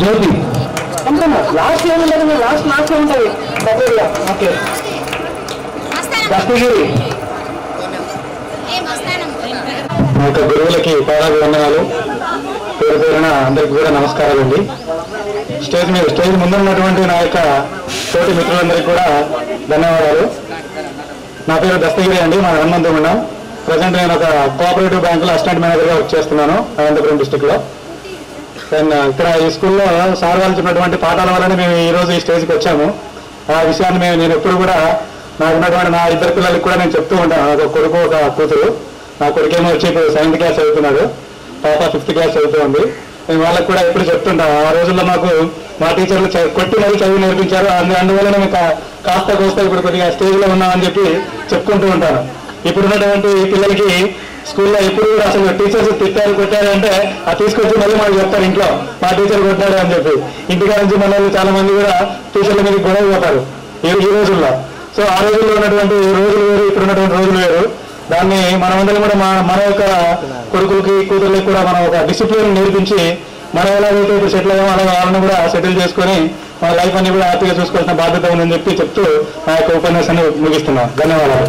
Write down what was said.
జ్యోతి అంతేనా? లాస్ట్ ఏముంటుంది? లాస్ట్ ఉంటుంది. ఓకే, దస్తగిరి. మా యొక్క గురువులకి పాదాభివందనాలు. పేరు పేరున అందరికి కూడా నమస్కారాలు అండి. స్టేజ్ ముందున్నటువంటి నా యొక్క తోటి మిత్రులందరికీ కూడా ధన్యవాదాలు. నా పేరు దస్తగిరి అండి, మా హనుమంతుడు. ప్రజెంట్ నేను ఒక కోఆపరేటివ్ బ్యాంకులో అసిస్టెంట్ మేనేజర్గా వర్క్ చేస్తున్నాను అనంతపురం డిస్టిక్లో. అండ్ ఇక్కడ ఈ స్కూల్లో సార్ వాళ్ళు చెప్పినటువంటి పాఠాల వల్లనే మేము ఈరోజు ఈ స్టేజ్కి వచ్చాము. ఆ విషయాన్ని నేను ఎప్పుడు కూడా నాకున్నటువంటి నా ఇద్దరు పిల్లలకి కూడా నేను చెప్తూ ఉంటాను. ఒక కొడుకు, ఒక కూతురు. నా కొడుకేమో వచ్చి ఇప్పుడు 7th క్లాస్ చదువుతున్నాడు, పాప 5th క్లాస్ చదువుతుంది. నేను వాళ్ళకి కూడా ఎప్పుడు చెప్తుంటాను, ఆ రోజుల్లో మాకు మా టీచర్లు కొట్టి మరీ చదువు నేర్పించారు, అందువల్ల మేము కాస్త కోస్తా ఇప్పుడు కొద్దిగా స్టేజ్లో ఉన్నామని చెప్పి చెప్పుకుంటూ ఉంటాను. ఇప్పుడున్నటువంటి పిల్లలకి స్కూల్లో ఎప్పుడు కూడా అసలు టీచర్స్ తిట్టారు కొట్టారు అంటే ఆ తీసుకొచ్చి మళ్ళీ మాకు చెప్తారు ఇంట్లో మా టీచర్ కొట్టాడు అని చెప్పి. ఇంటికా నుంచి మన వాళ్ళు చాలా మంది కూడా టీచర్ల మీద గొడవ పోతారు ఈ రోజుల్లో. సో ఆ రోజుల్లో ఉన్నటువంటి రోజులు వేరు, ఇప్పుడు ఉన్నటువంటి రోజులు వేరు. దాన్ని మనమందరం కూడా మన యొక్క కొడుకులకి కూతుర్లకి కూడా మనం ఒక డిసిప్లిన్ నేర్పించి మనం ఎలాగైతే ఇప్పుడు సెటిల్ అయ్యామో అలా వాళ్ళని కూడా సెటిల్ చేసుకొని మన లైఫ్ అన్ని కూడా హ్యాపీగా చూసుకోవాల్సిన బాధ్యత ఉందని చెప్తూ నా యొక్క ఉపన్యాసాన్ని ముగిస్తున్నాను. ధన్యవాదాలు.